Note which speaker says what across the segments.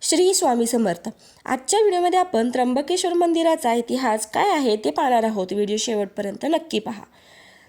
Speaker 1: श्री स्वामी समर्थ. आजच्या व्हिडिओमध्ये आपण त्र्यंबकेश्वर मंदिराचा इतिहास काय आहे ते पाहणार आहोत. व्हिडिओ शेवटपर्यंत नक्की पहा.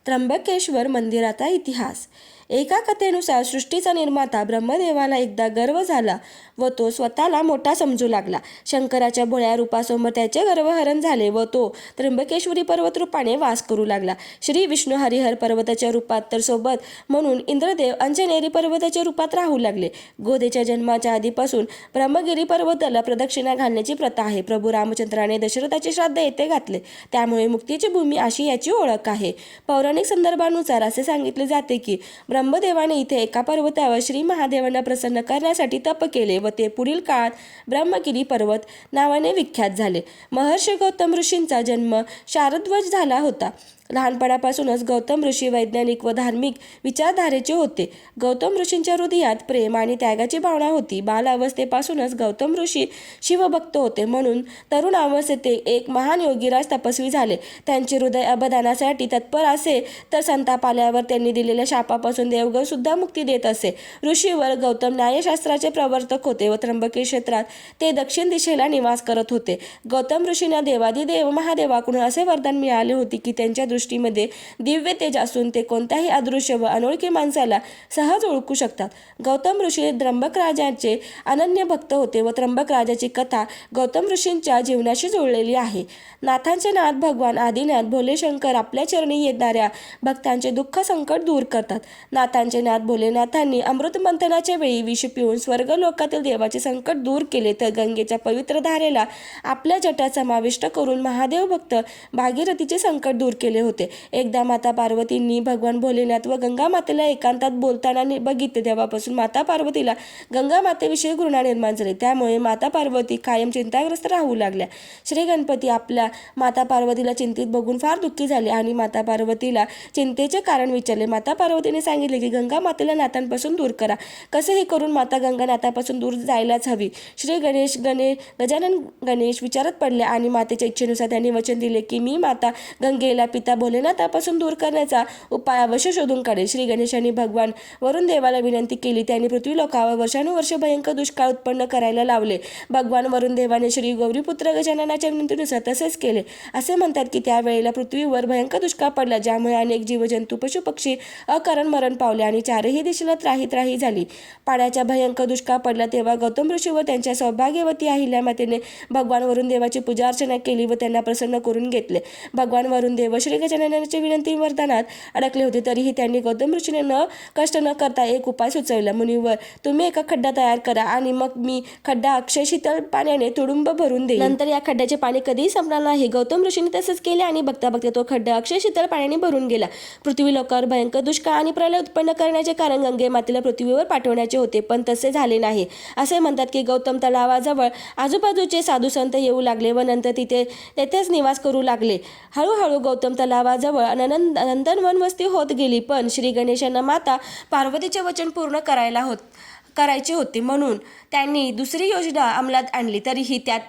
Speaker 1: त्र्यंबकेश्वर मंदिराचा इतिहास. एका कथेनुसार सृष्टीचा निर्माता ब्रह्मदेवाला एकदा गर्व झाला व तो स्वतःला मोठा समजू लागला. शंकराच्या भोळ्या रूपासमोर त्याचे गर्वहरण झाले व तो त्र्यंबकेश्वरी पर्वत रूपाने वास करू लागला. श्री विष्णू हरिहर पर्वताच्या रूपात तर सोबत म्हणून इंद्रदेव अंजनेरी पर्वताच्या रूपात राहू लागले. गोदेच्या जन्माच्या आधीपासून ब्रह्मगिरी पर्वताला प्रदक्षिणा घालण्याची प्रथा आहे. प्रभू रामचंद्राने दशरथाचे श्राद्ध येथे घातले, त्यामुळे मुक्तीची भूमी अशी याची ओळख आहे. पौराणिक संदर्भानुसार असे सांगितले जाते की ब्रह्मदेवाने इथे एका पर्वतावर श्री महादेवांना प्रसन्न करण्यासाठी तप केले व ते पुढील काळात ब्रह्मगिरी पर्वत नावाने विख्यात झाले. महर्षी गौतम ऋषींचा जन्म शारद्वज झाला होता. लहानपणापासूनच गौतम ऋषी वैज्ञानिक व धार्मिक विचारधारेचे होते. गौतम ऋषींच्या हृदयात प्रेम आणि त्यागाची भावना होती. बालावस्थेपासूनच गौतम ऋषी शिवभक्त होते, म्हणून तरुण अवस्थेत ते एक महान योगीराज तपस्वी झाले. त्यांचे हृदय अबदानासाठी तत्पर असे तर संताप आल्यावर त्यांनी दिलेल्या शापापासून देवगण सुद्धा मुक्ती देत असे. ऋषीवर गौतम न्यायशास्त्राचे प्रवर्तक होते व त्र्यंबकेश्वर क्षेत्रात ते दक्षिण दिशेला निवास करत होते. गौतम ऋषींना देवादिदेव महादेवाकडून असे वरदान मिळाले होते की त्यांच्या दृष्टीमध्ये दिव्य तेज असून ते कोणत्याही अदृश्य व अनोळखी माणसाला सहज ओळखू शकतात. गौतम ऋषी त्र्यंबक राजाचे अनन्य भक्त होते व त्र्यंबक राजाची कथा गौतम ऋषींच्या जीवनाशी जोडलेली आहे. नाथांचे नाथ भगवान आदिनाथ भोलेशंकर आपल्या चरणी येणाऱ्या भक्तांचे दुःख संकट दूर करतात. नाथांचे नाथ भोलेनाथांनी अमृत मंथनाच्या वेळी विष पिऊन स्वर्ग लोकातील देवाचे संकट दूर केले, तर गंगेच्या पवित्र धारेला आपल्या जटात समाविष्ट करून महादेव भक्त भागीरथीचे संकट दूर केले होते. एकदा माता पार्वतींनी भगवान भोलेनाथ व गंगा मातेला एकांतात बोलताना बघितले. तेव्हापासून माता पार्वतीला गंगा मातेविषयी घृणा निर्माण झाली. त्यामुळे माता पार्वती कायम चिंताग्रस्त राहू लागल्या. श्री गणपती आपल्या माता पार्वतीला चिंतित बघून फार दुःखी झाले आणि माता पार्वतीला चिंतेचे कारण विचारले. माता पार्वतीने सांगितले की गंगा मातेला नाथांपासून दूर करा. कसेही करून माता गंगा नाथापासून दूर जायलाच हवी. श्री गजानन गणेश विचारत पडले आणि मातेच्या इच्छेनुसार त्यांनी वचन दिले की मी माता गंगेला पिता भोलेनाथापासून दूर करण्याचा उपाय अवश्य शोधून काढेल. श्री गणेशांनी भगवान वरुण देवाला विनंती केली. त्यांनी पृथ्वी लोकावर वर्षानुवर्ष भयंकर दुष्काळ उत्पन्न करायला लावले. भगवान वरुण देवाने श्री गौरीपुत्र गजाननाच्या विनंतीनुसार तसेच केले. असे म्हणतात की त्यावेळेला पृथ्वीवर भयंकर दुष्काळ पडला, ज्यामुळे अनेक जीवजंतू पशुपक्षी अकारण मरण पावले आणि चारही दिशेला त्राही झाली. पाण्याचा भयंकर दुष्काळ पडला तेव्हा गौतम ऋषी व त्यांच्या सौभाग्यवती अहिल्यामातेने भगवान वरुण देवाची पूजा अर्चना केली व त्यांना प्रसन्न करून घेतले. भगवान वरुण देव श्री गजाननाच्या विनंती वरदानात अडकले होते, तरीही त्यांनी गौतम ऋषीने कष्ट न करता एक उपाय सुचवला. मुनिवर, तुम्ही एका खड्डा तयार करा आणि मग मी खड्डा अक्षय शीतल पाण्याने तुडुंब भरून देईन. नंतर या खड्ड्याचे पाणी कधीही संपणार नाही. गौतम ऋषीने तसेच केले आणि बघता बघता तो खड्डा अक्षय शीतल पाण्याने भरून गेला. पृथ्वी लोकावर भयंकर दुष्काळ आणि प्रलय उत्पन्न करण्याचे कारण गंगे मातेला पृथ्वीवर पाठवण्याचे होते, पण तसे झाले नाही. असे म्हणतात की गौतम तलावाजवळ आजूबाजूचे साधू संत येऊ लागले व नंतर तेथेच निवास करू लागले. हळूहळू गौतम तलावाजवळ नंदनवन वस्ती होत गेली. पण श्री गणेशांना माता पार्वतीचे वचन पूर्ण करायचे होते, म्हणून त्यांनी दुसरी योजना अंमलात आणली. तरीही त्यात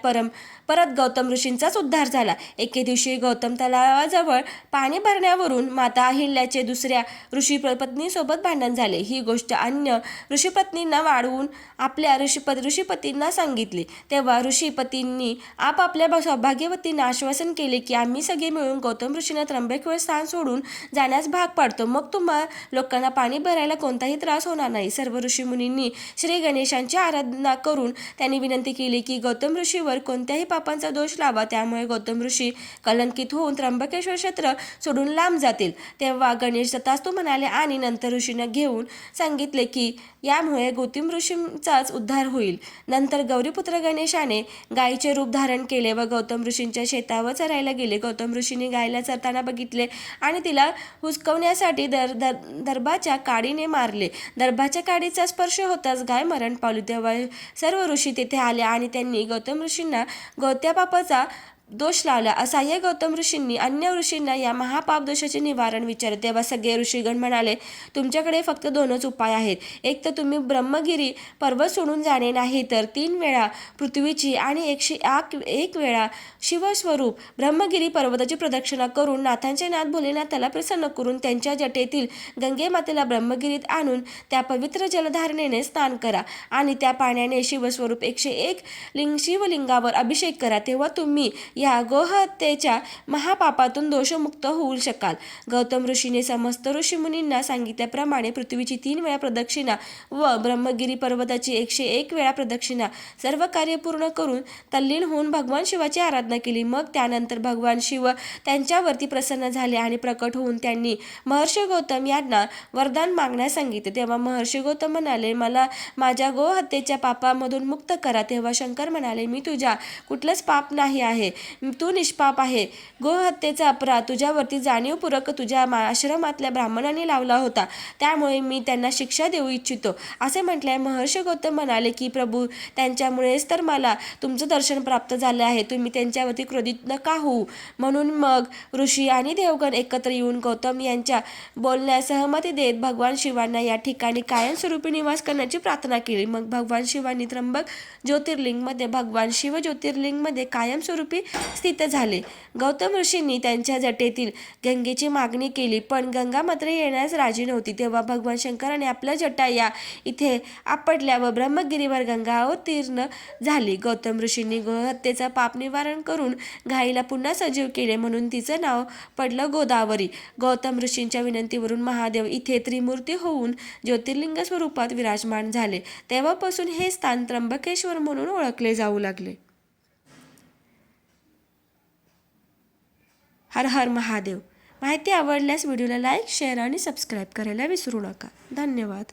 Speaker 1: परत गौतम ऋषींचाच उद्धार झाला. एके दिवशी गौतम तलावाजवळ पाणी भरण्यावरून माता अहिल्याचे दुसऱ्या ऋषीपत्नीसोबत भांडण झाले. ही गोष्ट अन्य ऋषीपत्नींना वाढवून आपल्या ऋषीपतींना सांगितली. तेव्हा ऋषीपतींनी आपापल्या सौभाग्यवतींना आश्वासन केले की आम्ही सगळे मिळून गौतम ऋषींना त्र्यंबकेश्वर स्थान सोडून जाण्यास भाग पाडतो, मग तुम्हा लोकांना पाणी भरायला कोणताही त्रास होणार नाही. सर्व ऋषीमुनींनी श्री गणेशांची आराधना करून त्यांनी विनंती केली की गौतम ऋषीवर कोणत्याही पापांचा दोष लावा, त्यामुळे गौतम ऋषी कलंकित होऊन त्र्यंबकेश्वर क्षेत्र सोडून लांब जातील. तेव्हा गणेश तथास्तु म्हणाले आणि नंतर ऋषींना घेऊन सांगितले की यामुळे गौतम ऋषींचाच उद्धार होईल. नंतर गौरीपुत्र गणेशाने गायीचे रूप धारण केले व गौतम ऋषींच्या शेतावर चरायला गेले. गौतम ऋषींनी गायीला चरताना बघितले आणि तिला हुसकवण्यासाठी दर्भाच्या काडीने मारले. दर्भाच्या काडीचा स्पर्श होताच गाय मरण पावली. तेव्हा सर्व ऋषी तेथे आले आणि त्यांनी गौतम ऋषींना गौत्या पापाचा दोष लावला. असहाय्य गौतम ऋषींनी अन्य ऋषींना या महापाप दोषाचे निवारण विचारले. तेव्हा सगळे ऋषीगण म्हणाले, तुमच्याकडे फक्त दोनच उपाय आहेत. एक तर तुम्ही ब्रह्मगिरी पर्वत सोडून जाणे, नाही तर 3 वेळा पृथ्वीची आणि 101 वेळा शिवस्वरूप ब्रह्मगिरी पर्वताची प्रदक्षिणा करून नाथांचे नाथ भोलेनाथाला प्रसन्न करून त्यांच्या जटेतील गंगे मातेला ब्रह्मगिरीत आणून त्या पवित्र जलधारणेने स्नान करा आणि त्या पाण्याने शिवस्वरूप 101 शिवलिंगावर अभिषेक करा. तेव्हा तुम्ही या गोहत्येच्या महापापातून दोषमुक्त होऊ शकाल. गौतम ऋषीने समस्त ऋषीमुनींना सांगितल्याप्रमाणे पृथ्वीची 3 वेळा प्रदक्षिणा व ब्रह्मगिरी पर्वताची 101 वेळा प्रदक्षिणा सर्व कार्य पूर्ण करून तल्लीन होऊन भगवान शिवाची आराधना केली. मग त्यानंतर भगवान शिव त्यांच्यावरती प्रसन्न झाले आणि प्रकट होऊन त्यांनी महर्षी गौतम यांना वरदान मागण्यास सांगितले. तेव्हा महर्षी गौतम म्हणाले, मला माझ्या गोहत्येच्या पापामधून मुक्त करा. तेव्हा शंकर म्हणाले, मी तुझ्या कुठलंच पाप नाही आहे, तू निष्पाप आहे. गोहत्येचा अपराध तुझ्यावरती जाणीवपूर्वक तुझ्या आश्रमातल्या ब्राह्मणांनी लावला होता, त्यामुळे मी त्यांना शिक्षा देऊ इच्छितो असे म्हटले. महर्षी गौतम म्हणाले की प्रभू, त्यांच्यामुळेच तर मला तुमचं दर्शन प्राप्त झाले आहे, तुम्ही त्यांच्यावरती क्रोधित नका होऊ. म्हणून मग ऋषी आणि देवगण एकत्र येऊन गौतम यांच्या बोलण्यास सहमती देत भगवान शिवांना या ठिकाणी कायमस्वरूपी निवास करण्याची प्रार्थना केली. मग भगवान शिवांनी त्र्यंबक ज्योतिर्लिंगमध्ये भगवान शिव ज्योतिर्लिंगमध्ये कायमस्वरूपी स्थित झाले. गौतम ऋषींनी त्यांच्या जटेतील गंगेची मागणी केली, पण गंगा मात्र येण्यास राजी नव्हती. तेव्हा भगवान शंकराने आपल्या जटा या इथे आपटल्या व ब्रह्मगिरीवर गंगा अवतीर्ण झाली. गौतम ऋषींनी गोहत्येचा पाप निवारण करून घाईला पुन्हा सजीव केले, म्हणून तिचं नाव पडलं गोदावरी. गौतम ऋषींच्या विनंतीवरून महादेव इथे त्रिमूर्ती होऊन ज्योतिर्लिंग स्वरूपात विराजमान झाले. तेव्हापासून हे स्थान त्र्यंबकेश्वर म्हणून ओळखले जाऊ लागले. हर हर महादेव. माहिती आवडल्यास व्हिडिओला लाईक, शेअर आणि सबस्क्राईब करायला विसरू नका. धन्यवाद.